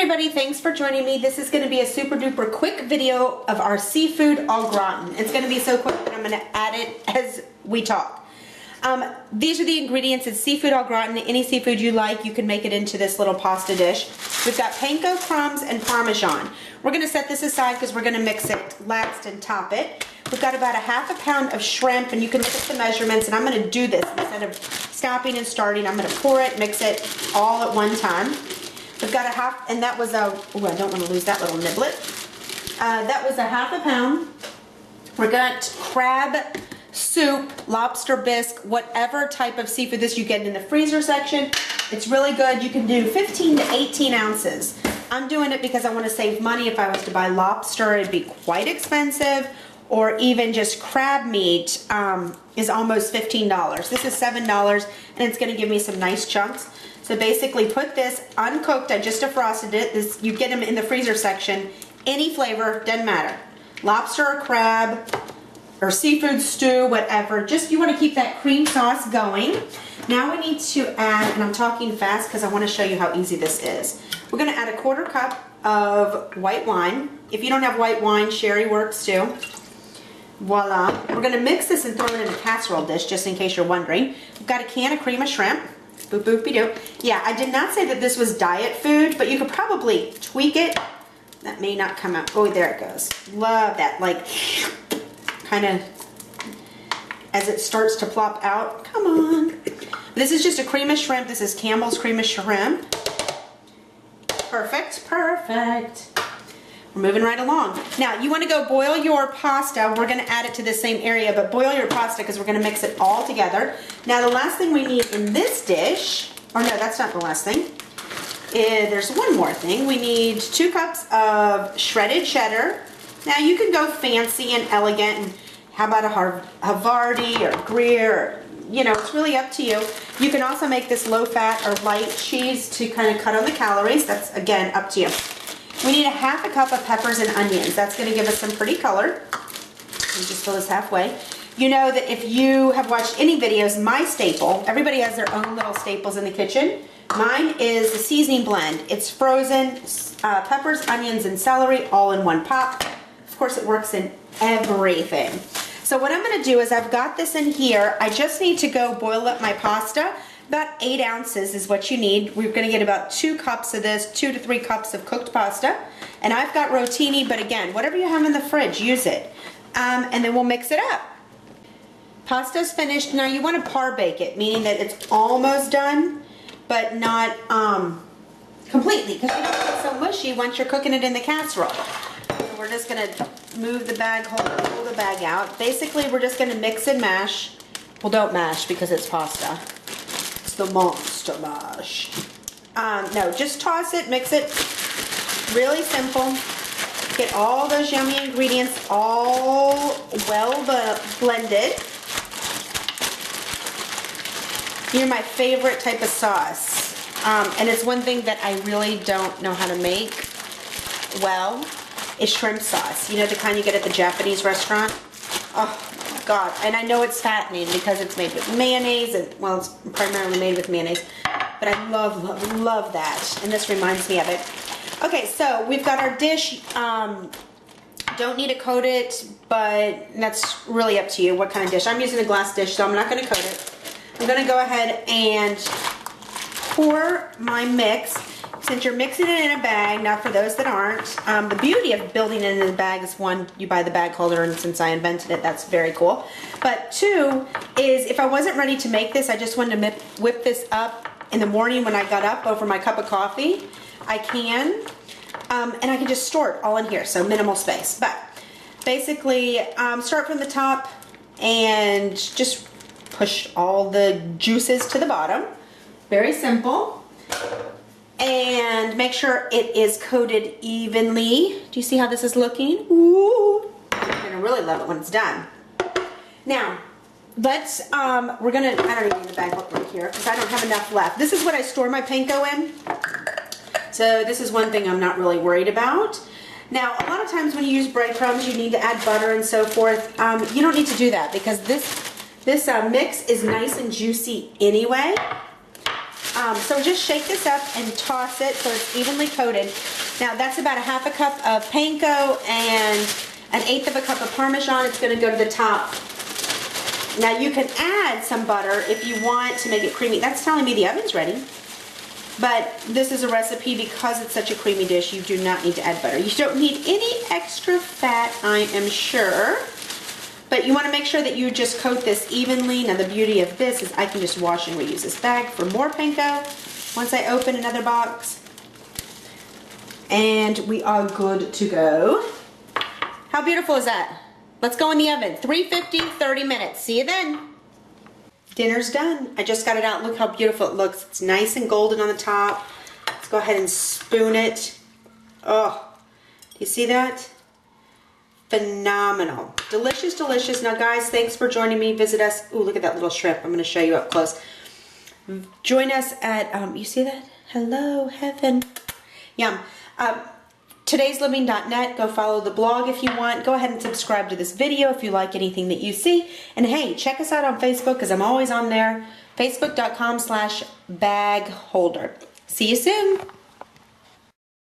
everybody, thanks for joining me. This is going to be a super duper quick video of our seafood au gratin. It's going to be so quick that I'm going to add it as we talk. These are the ingredients. It's seafood au gratin. Any seafood you like, you can make it into this little pasta dish. We've got panko crumbs and Parmesan. We're going to set this aside because we're going to mix it last and top it. We've got about a half a pound of shrimp, and you can look at the measurements, and I'm going to do this instead of stopping and starting. I'm going to pour it, mix it all at one time. We've got a half, and that was a, oh, I don't want to lose that little niblet. That was a half a pound. We got crab soup, lobster bisque, whatever type of seafood this you get in the freezer section. It's really good. You can do 15 to 18 ounces. I'm doing it because I want to save money. If I was to buy lobster, it'd be quite expensive, or even just crab meat is almost $15. This is $7, and it's going to give me some nice chunks. So basically put this uncooked, I just defrosted it. This, you get them in the freezer section. Any flavor, doesn't matter. Lobster or crab or seafood stew, whatever. Just you want to keep that cream sauce going. Now we need to add, and I'm talking fast because I want to show you how easy this is. We're going to add a 1/4 cup of white wine. If you don't have white wine, sherry works too. Voila. We're going to mix this and throw it in a casserole dish, just in case you're wondering. We've got a can of cream of shrimp. Boop, boopy doo. Yeah, I did not say that this was diet food, but you could probably tweak it. That may not come out. Oh, there it goes. Love that. Like, kind of, as it starts to plop out. Come on. This is just a cream of shrimp. This is Campbell's cream of shrimp. Perfect, perfect. We're moving right along. Now, you want to go boil your pasta. We're going to add it to the same area, but boil your pasta because we're going to mix it all together. Now, the last thing we need in this dish, or no, that's not the last thing. There's one more thing. We need 2 cups of shredded cheddar. Now, you can go fancy and elegant, and how about a Havarti or Gruyere, or, you know, it's really up to you. You can also make this low fat or light cheese to kind of cut on the calories. That's, again, up to you. We need a half a cup of peppers and onions. That's going to give us some pretty color. We just fill this halfway. You know that if you have watched any videos, my staple, everybody has their own little staples in the kitchen. Mine is the seasoning blend. It's frozen peppers, onions, and celery all in one pot. Of course, it works in everything. So what I'm going to do is I've got this in here. I just need to go boil up my pasta. About 8 ounces is what you need. We're going to get about 2 cups of this, 2 to 3 cups of cooked pasta. And I've got rotini, but again, whatever you have in the fridge, use it. And then we'll mix it up. Pasta's finished. Now you want to par bake it, meaning that it's almost done, but not completely, because it gets so mushy once you're cooking it in the casserole. So we're just going to move the bag, pull the bag out. Basically, we're just going to mix and mash. Well, don't mash because it's pasta. The monster mash. No, just toss it, mix it. Really simple. Get all those yummy ingredients all well blended. You're my favorite type of sauce. And it's one thing that I really don't know how to make well, is shrimp sauce. You know, the kind you get at the Japanese restaurant? Oh, God, and I know it's fattening because it's made with mayonnaise, and well, it's primarily made with mayonnaise, but I love, love, love that, and this reminds me of it. Okay, so we've got our dish. Don't need to coat it, but that's really up to you what kind of dish. I'm using a glass dish, so I'm not going to coat it. I'm going to go ahead and pour my mix. Since you're mixing it in a bag, now for those that aren't, the beauty of building it in a bag is, 1, you buy the bag holder, and since I invented it, that's very cool. But 2 is, if I wasn't ready to make this, I just wanted to whip this up in the morning when I got up over my cup of coffee, I can. And I can just store it all in here, so minimal space. But basically, start from the top and just push all the juices to the bottom. Very simple. And make sure it is coated evenly. Do you see how this is looking? Ooh. You're gonna really love it when it's done. Now, let's, we're gonna, I don't even need the bag hook right here because I don't have enough left. This is what I store my panko in. So this is one thing I'm not really worried about. Now, a lot of times when you use breadcrumbs, you need to add butter and so forth. You don't need to do that because this mix is nice and juicy anyway. So just shake this up and toss it so it's evenly coated. Now that's about a half a cup of panko and an eighth of a cup of Parmesan. It's going to go to the top. Now you can add some butter if you want to make it creamy. That's telling me the oven's ready. But this is a recipe because it's such a creamy dish, you do not need to add butter. You don't need any extra fat, I am sure. But you want to make sure that you just coat this evenly. Now the beauty of this is I can just wash and reuse this bag for more panko once I open another box. And we are good to go. How beautiful is that? Let's go in the oven. 350, 30 minutes. See you then. Dinner's done. I just got it out. Look how beautiful it looks. It's nice and golden on the top. Let's go ahead and spoon it. Oh, do you see that? Phenomenal. Delicious, delicious. Now guys, thanks for joining me. Visit us. Ooh, look at that little shrimp. I'm going to show you up close. Join us at, you see that? Hello, heaven. Yum. todaysliving.net. Go follow the blog if you want. Go ahead and subscribe to this video if you like anything that you see. And hey, check us out on Facebook because I'm always on there. Facebook.com/bagholder. See you soon.